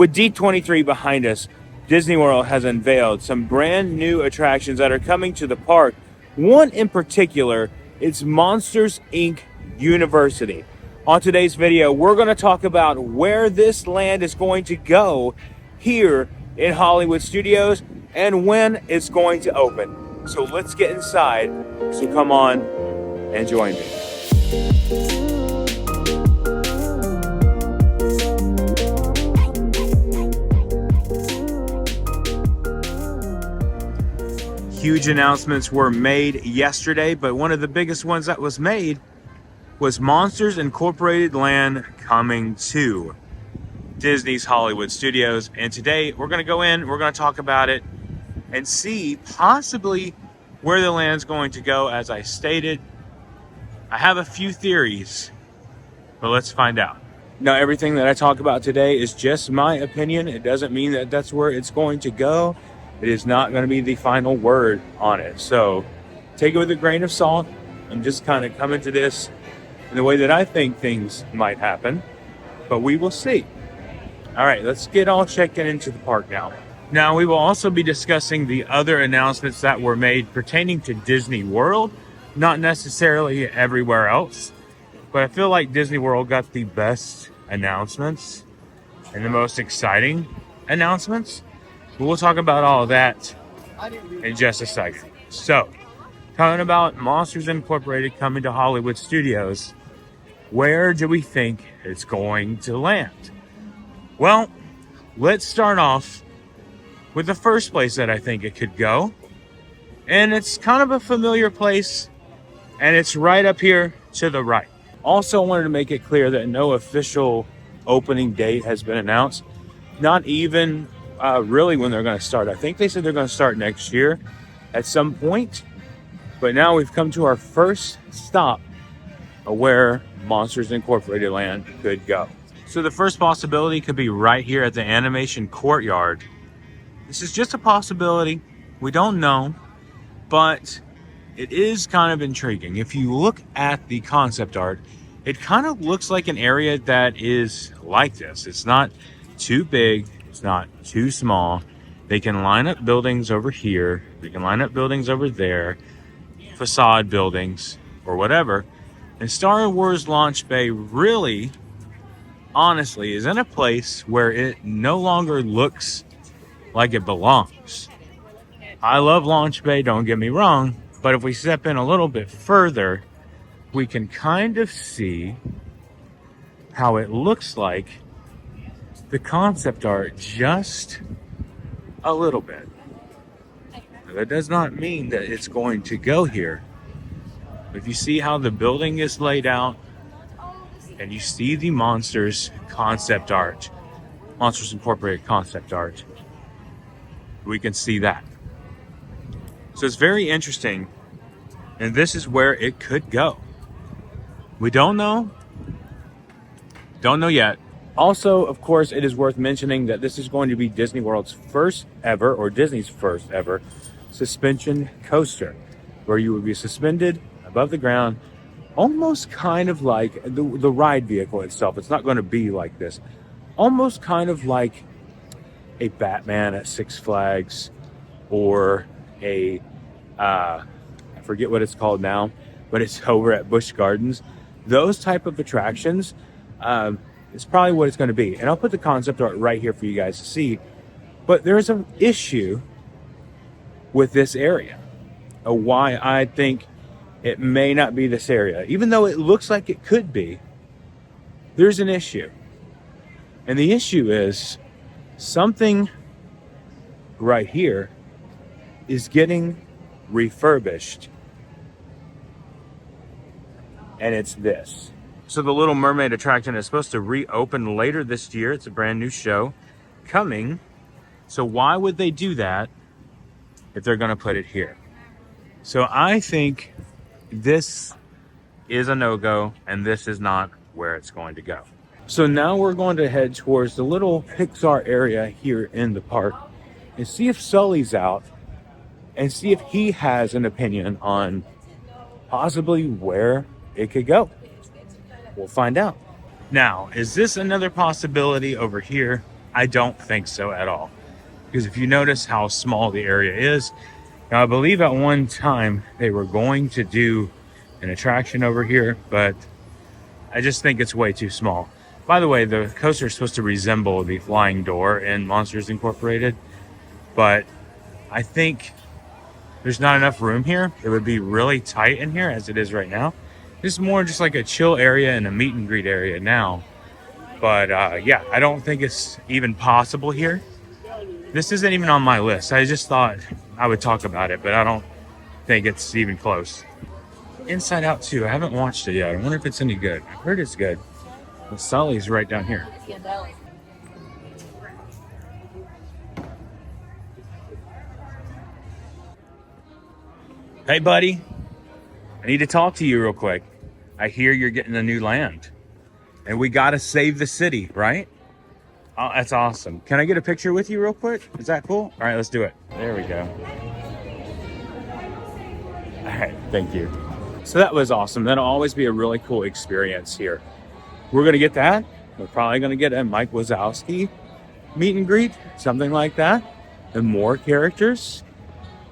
With D23 behind us, Disney World has unveiled some brand new attractions that are coming to the park. One in particular is Monsters, Inc. University. On today's video, we're going to talk about where this land is going to go here in Hollywood Studios and when it's going to open. So let's get inside. So come on and join me. Huge announcements were made yesterday, but one of the biggest ones that was made was Monsters Incorporated land coming to Disney's Hollywood Studios. And today we're going to go in, we're going to talk about it and see possibly where the land's going to go. As I stated, I have a few theories, but let's find out. Now, everything that I talk about today is just my opinion. It doesn't mean that that's where it's going to go. It is not going to be the final word on it. So take it with a grain of salt. I'm just kind of coming to this in the way that I think things might happen, but we will see. All right, let's get all checked into the park now. Now, we will also be discussing the other announcements that were made pertaining to Disney World, not necessarily everywhere else, but I feel like Disney World got the best announcements and the most exciting announcements. We'll talk about all of that in just a second. So, talking about Monsters Incorporated coming to Hollywood Studios, where do we think it's going to land? Well, let's start off with the first place that I think it could go. And it's kind of a familiar place, and it's right up here to the right. Also, wanted to make it clear that no official opening date has been announced. Not even really when they're going to start. I think they said they're going to start next year at some point. But now we've come to our first stop of where Monsters Incorporated land could go. So the first possibility could be right here at the Animation Courtyard. This is just a possibility. We don't know, but it is kind of intriguing. If you look at the concept art, it kind of looks like an area that is like this. It's not too big. It's not too small. They can line up buildings over here. They can line up buildings over there, facade buildings or whatever. And Star Wars Launch Bay really, honestly, is in a place where it no longer looks like it belongs. I love Launch Bay, don't get me wrong, but if we step in a little bit further, we can kind of see how it looks like the concept art just a little bit. Now, that does not mean that it's going to go here. If you see how the building is laid out and you see the Monsters concept art, Monsters Incorporated concept art, we can see that. So it's very interesting, and this is where it could go. We don't know yet. Also, of course, it is worth mentioning that this is going to be Disney World's first ever, or Disney's first ever, suspension coaster, where you would be suspended above the ground, almost kind of like the ride vehicle itself. It's not going to be like this. Almost kind of like a Batman at Six Flags, or a, I forget what it's called now, but it's over at Busch Gardens. Those type of attractions, it's probably what it's going to be. And I'll put the concept art right here for you guys to see. But there's an issue with this area. Why I think it may not be this area. Even though it looks like it could be, there's an issue. And the issue is something right here is getting refurbished. And it's this. So the Little Mermaid attraction is supposed to reopen later this year. It's a brand new show coming. So why would they do that if they're going to put it here? So I think this is a no-go, and this is not where it's going to go. So now we're going to head towards the little Pixar area here in the park and see if Sully's out and see if he has an opinion on possibly where it could go. We'll find out. Now, is this another possibility over here I don't think so at all. Because if you notice how small the area is, now I believe at one time they were going to do an attraction over here, but I just think it's way too small. By the way, the coaster is supposed to resemble the Flying Door in Monsters Incorporated, but I think there's not enough room here. It would be really tight in here as it is right now. This is more just like a chill area and a meet and greet area now. But yeah, I don't think it's even possible here. This isn't even on my list. I just thought I would talk about it, but I don't think it's even close. Inside Out 2, I haven't watched it yet. I wonder if it's any good. I've heard it's good. The Sully's right down here. Hey, buddy. I need to talk to you real quick. I hear you're getting a new land. And we got to save the city, right? Oh, that's awesome. Can I get a picture with you real quick? Is that cool? All right, let's do it. There we go. All right, thank you. So that was awesome. That'll always be a really cool experience here. We're going to get that. We're probably going to get a Mike Wazowski meet and greet, something like that. And more characters.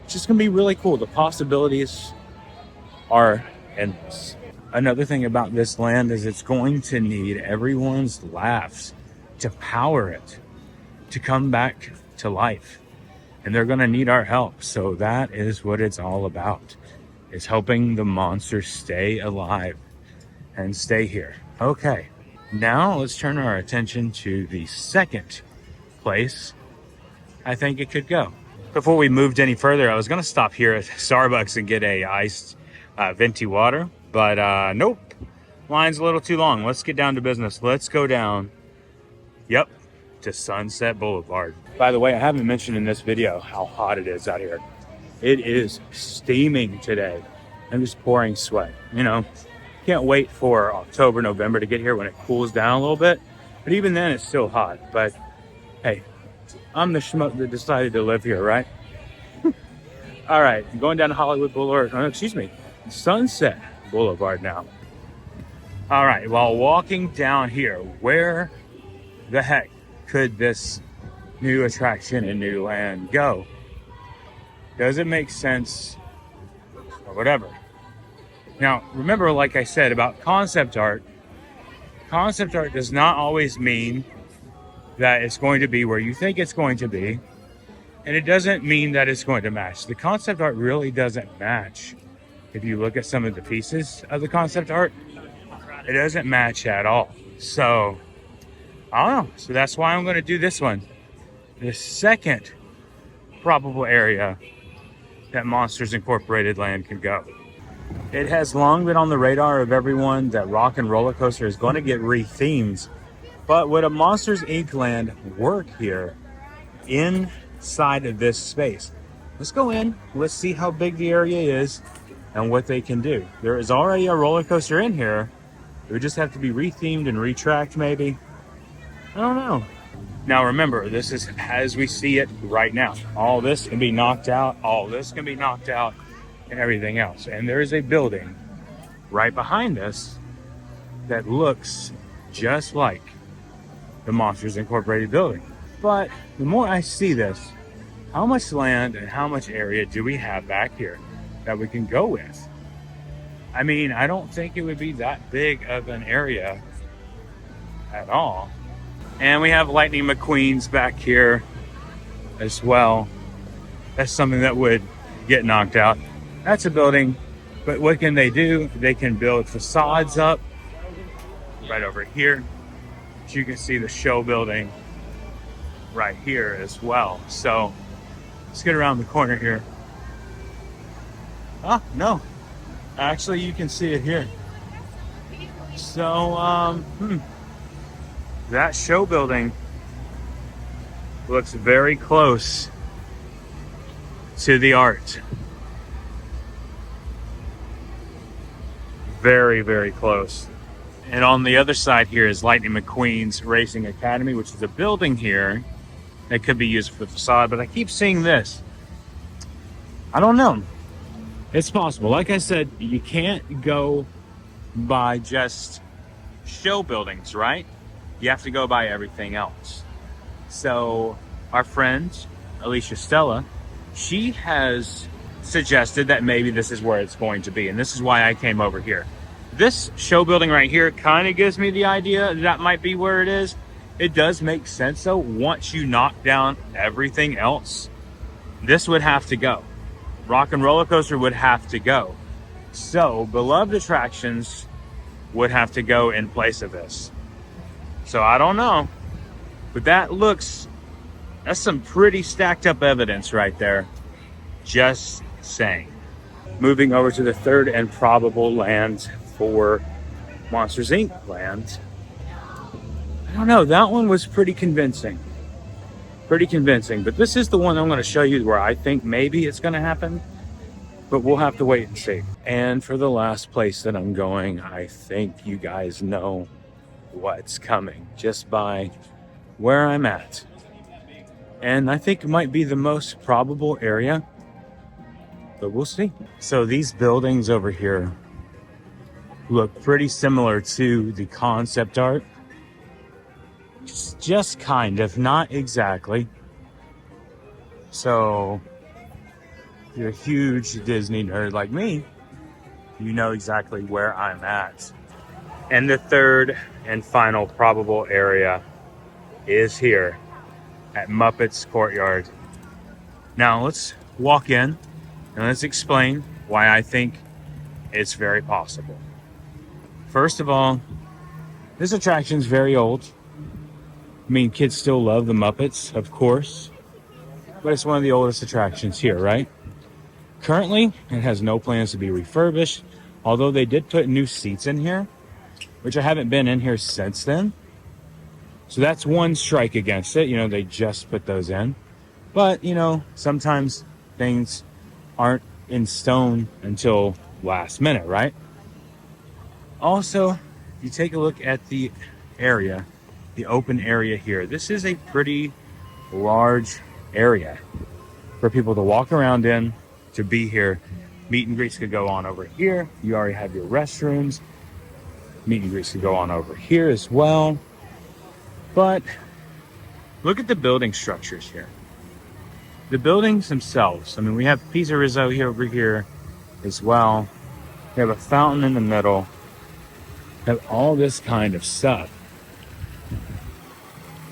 It's just going to be really cool. The possibilities are endless. Another thing about this land is it's going to need everyone's laughs to power it, to come back to life. And they're going to need our help. So that is what it's all about. It's helping the monsters stay alive and stay here. Okay, now let's turn our attention to the second place I think it could go. Before we moved any further, I was going to stop here at Starbucks and get a iced venti water, but nope, line's a little too long. Let's get down to business. Let's go down, yep, to Sunset Boulevard. By the way, I haven't mentioned in this video how hot it is out here. It is steaming today. I'm just pouring sweat. You know, can't wait for October, November to get here when it cools down a little bit. But even then, it's still hot. But hey, I'm the schmuck that decided to live here, right? All right, going down to Hollywood Boulevard. Oh, excuse me, Sunset Boulevard now. All right, while walking down here, where the heck could this new attraction and new land go? Does it make sense or whatever? Now, remember, like I said about concept art does not always mean that it's going to be where you think it's going to be. And it doesn't mean that it's going to match. The concept art really doesn't match. If you look at some of the pieces of the concept art, it doesn't match at all. So, I don't know. So that's why I'm going to do this one. The second probable area that Monsters Incorporated land can go. It has long been on the radar of everyone that Rock and Roller Coaster is going to get rethemed. But would a Monsters Inc. land work here inside of this space? Let's go in. Let's see how big the area is and what they can do. There is already a roller coaster in here. It would just have to be rethemed and retracked maybe. I don't know. Now remember, this is as we see it right now. All this can be knocked out, all this can be knocked out, and everything else. And there is a building right behind us that looks just like the Monsters Incorporated building. But the more I see this, how much land and how much area do we have back here that we can go with? I mean, I don't think it would be that big of an area at all. And we have Lightning McQueen's back here as well. That's something that would get knocked out. That's a building, but what can they do? They can build facades up right over here. You can see the show building right here as well. So let's get around the corner here. Oh, no. Actually, you can see it here. So, that show building looks very close to the art. Very, very close. And on the other side here is Lightning McQueen's Racing Academy, which is a building here that could be used for the facade. But I keep seeing this. I don't know. It's possible. Like I said, you can't go by just show buildings, right? You have to go by everything else. So our friend, Alicia Stella, she has suggested that maybe this is where it's going to be. And this is why I came over here. This show building right here kind of gives me the idea that might be where it is. It does make sense though. Once you knock down everything else, this would have to go. Rock and Roller Coaster would have to go. So beloved attractions would have to go in place of this. So I don't know, but that's some pretty stacked up evidence right there. Just saying. Moving over to the third and probable land for Monsters Inc. land. I don't know, that one was pretty convincing. But this is the one I'm going to show you where I think maybe it's going to happen, but we'll have to wait and see. And for the last place that I'm going, I think you guys know what's coming just by where I'm at. And I think it might be the most probable area, but we'll see. So these buildings over here look pretty similar to the concept art. Just kind of, not exactly. So if you're a huge Disney nerd like me, you know exactly where I'm at. And the third and final probable area is here at Muppets Courtyard. Now let's walk in and let's explain why I think it's very possible. First of all, this attraction's very old. I mean, kids still love the Muppets, of course, but it's one of the oldest attractions here, right? Currently, it has no plans to be refurbished, although they did put new seats in here, which I haven't been in here since then. So that's one strike against it. You know, they just put those in. But, you know, sometimes things aren't in stone until last minute, right? Also, you take a look at the area, the open area here. This is a pretty large area for people to walk around in, to be here. Meet and greets could go on over here. You already have your restrooms. Meet and greets could go on over here as well. But look at the building structures here. The buildings themselves. I mean, we have Pizza Rizzo here over here as well. We have a fountain in the middle. We have all this kind of stuff.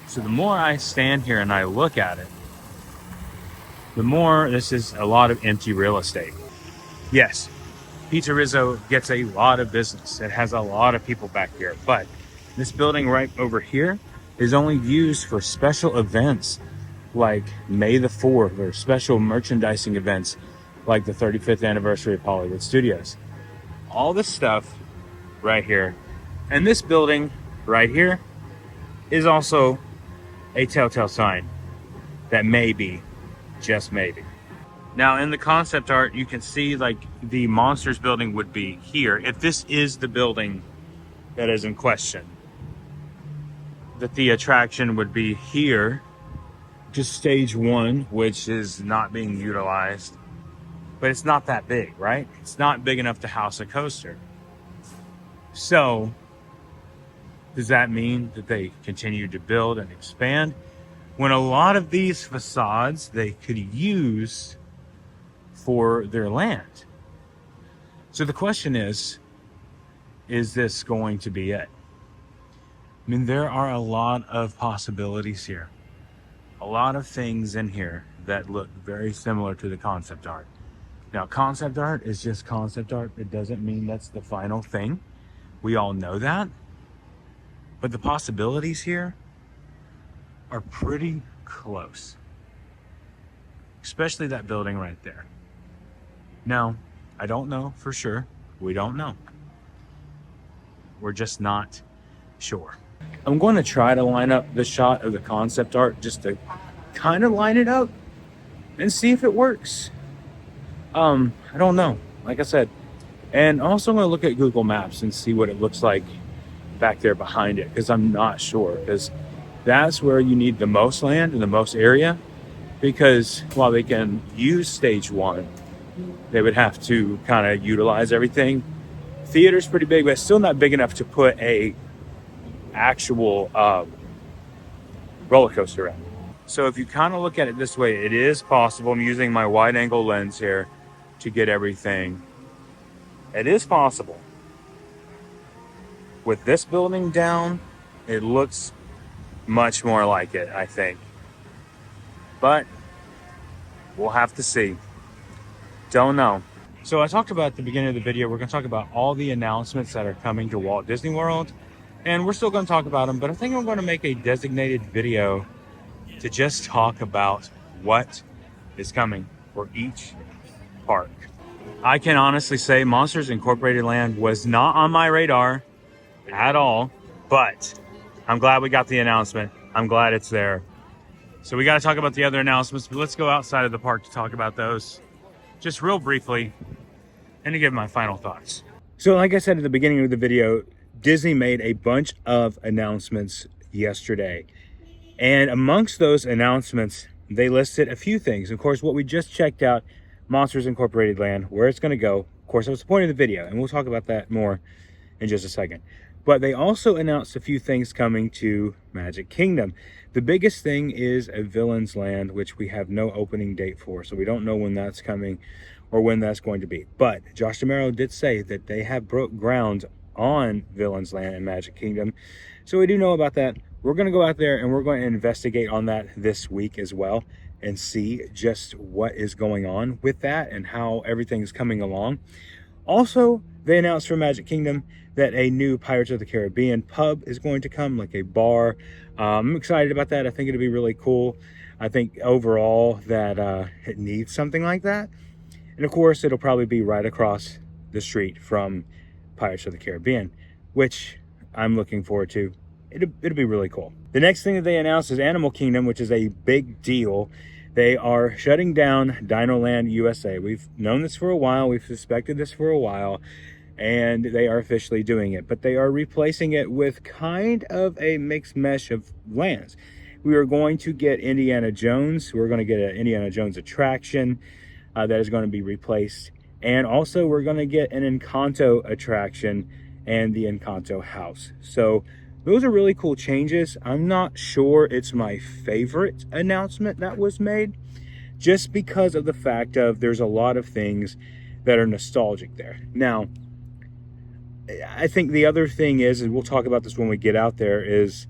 So the more I stand here and I look at it, the more this is a lot of empty real estate. Yes, Pizza Rizzo gets a lot of business. It has a lot of people back here, but this building right over here is only used for special events like May the 4th or special merchandising events like the 35th anniversary of Hollywood Studios. All this stuff right here. And this building right here is also a telltale sign that maybe, just maybe. Now in the concept art, you can see like the Monsters building would be here. If this is the building that is in question, that the attraction would be here, just stage 1, which is not being utilized. But it's not that big, right? It's not big enough to house a coaster. So does that mean that they continue to build and expand when a lot of these facades they could use for their land? So the question is this going to be it? I mean, there are a lot of possibilities here. A lot of things in here that look very similar to the concept art. Now, concept art is just concept art. It doesn't mean that's the final thing. We all know that. But the possibilities here are pretty close. Especially that building right there. Now, I don't know for sure. We don't know. We're just not sure. I'm going to try to line up the shot of the concept art just to kind of line it up and see if it works. I don't know, like I said. And also I'm going to look at Google Maps and see what it looks like back there behind it, because I'm not sure, because that's where you need the most land and the most area, because while they can use stage 1, they would have to kind of utilize everything. Theater's pretty big, but it's still not big enough to put a actual roller coaster ride. So if you kind of look at it this way, it is possible. I'm using my wide angle lens here to get everything. It is possible. With this building down, it looks much more like it, I think. But we'll have to see. Don't know. So I talked about at the beginning of the video, we're going to talk about all the announcements that are coming to Walt Disney World. And we're still going to talk about them, but I think I'm going to make a designated video to just talk about what is coming for each park. I can honestly say Monsters Incorporated Land was not on my radar at all, but I'm glad we got the announcement. I'm glad it's there. So we got to talk about the other announcements, but let's go outside of the park to talk about those just real briefly and to give my final thoughts. So like I said at the beginning of the video, Disney made a bunch of announcements yesterday. And amongst those announcements, they listed a few things. Of course, what we just checked out, Monsters Incorporated Land, where it's going to go. Of course, that was the point of the video, and we'll talk about that more in just a second. But they also announced a few things coming to Magic Kingdom. The biggest thing is a Villains Land, which we have no opening date for, so we don't know when that's coming or when that's going to be. But Josh D'Amaro did say that they have broke ground on Villains Land and Magic Kingdom, so we do know about that. We're going to go out there and we're going to investigate on that this week as well and see just what is going on with that and how everything's coming along. Also, they announced for Magic Kingdom that a new Pirates of the Caribbean pub is going to come, like a bar. I'm excited about that. I think it'll be really cool. I think overall that it needs something like that. And of course, it'll probably be right across the street from Pirates of the Caribbean, which I'm looking forward to. It'll be really cool. The next thing that they announced is Animal Kingdom, which is a big deal. They are shutting down Dino Land USA. We've known this for a while. We've suspected this for a while, and they are officially doing it. But they are replacing it with kind of a mixed mesh of lands. We are going to get Indiana Jones. We're going to get an Indiana Jones attraction that is going to be replaced. And also we're going to get an Encanto attraction and the Encanto house. So those are really cool changes. I'm not sure it's my favorite announcement that was made, just because of the fact of there's a lot of things that are nostalgic there. Now, I think the other thing is, and we'll talk about this when we get out there, is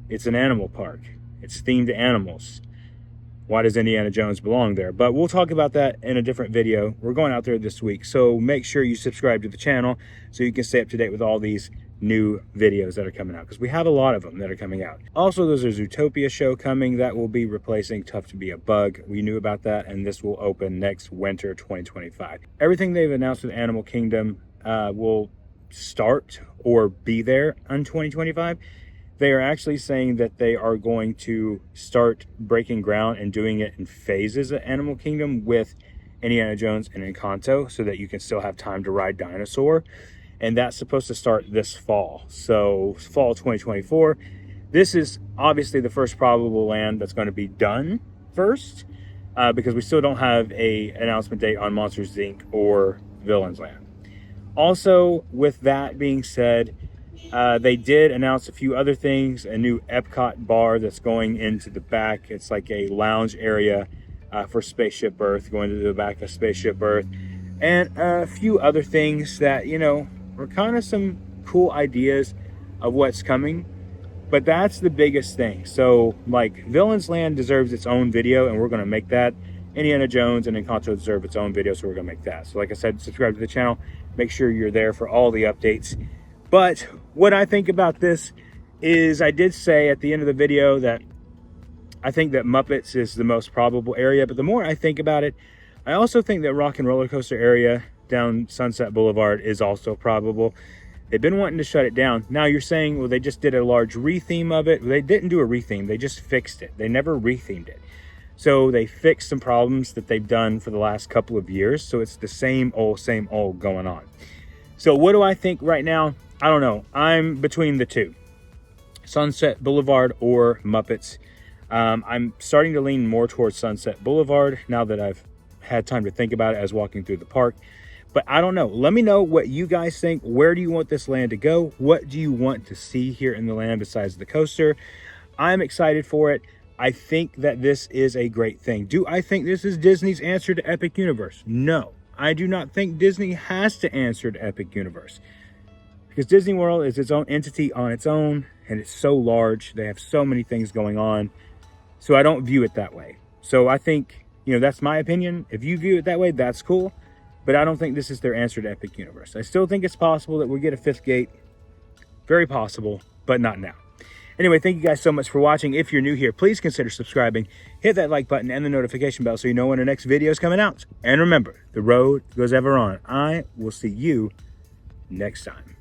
it's an animal park. It's themed to animals. Why does Indiana Jones belong there? But we'll talk about that in a different video. We're going out there this week, so make sure you subscribe to the channel so you can stay up to date with all these new videos that are coming out, because we have a lot of them that are coming out. Also, there's a Zootopia show coming that will be replacing Tough to Be a Bug. We knew about that, and this will open next winter 2025. Everything they've announced with Animal Kingdom will start or be there in 2025. They are actually saying that they are going to start breaking ground and doing it in phases at Animal Kingdom with Indiana Jones and Encanto, so that you can still have time to ride Dinosaur. And that's supposed to start this fall. So fall 2024. This is obviously the first probable land that's going to be done first, because we still don't have a announcement date on Monsters Inc. or Villains Land. Also, with that being said, they did announce a few other things. A new Epcot bar that's going into the back. It's like a lounge area for Spaceship Earth, going to the back of Spaceship Earth. And a few other things that, you know, are kind of some cool ideas of what's coming. But that's the biggest thing. So, like, Villains Land deserves its own video, and we're going to make that. Indiana Jones and Encanto deserve its own video, so we're going to make that. So, like I said, subscribe to the channel. Make sure you're there for all the updates. But what I think about this is, I did say at the end of the video that I think that Muppets is the most probable area. But the more I think about it, I also think that Rock and Roller Coaster area down Sunset Boulevard is also probable. They've been wanting to shut it down. Now you're saying, well, they just did a large retheme of it. They didn't do a retheme. They just fixed it. They never rethemed it. So they fixed some problems that they've done for the last couple of years. So it's the same old going on. So what do I think right now? I don't know. I'm between the two. Sunset Boulevard or Muppets. I'm starting to lean more towards Sunset Boulevard now that I've had time to think about it as walking through the park. But I don't know. Let me know what you guys think. Where do you want this land to go? What do you want to see here in the land besides the coaster? I'm excited for it. I think that this is a great thing. Do I think this is Disney's answer to Epic Universe? No, I do not think Disney has to answer to Epic Universe, because Disney World is its own entity on its own, and it's so large. They have so many things going on. So I don't view it that way. So I think, you know, that's my opinion. If you view it that way, that's cool. But I don't think this is their answer to Epic Universe. I still think it's possible that we get a 5th gate. Very possible, but not now. Anyway, thank you guys so much for watching. If you're new here, please consider subscribing. Hit that like button and the notification bell so you know when our next video is coming out. And remember, the road goes ever on. I will see you next time.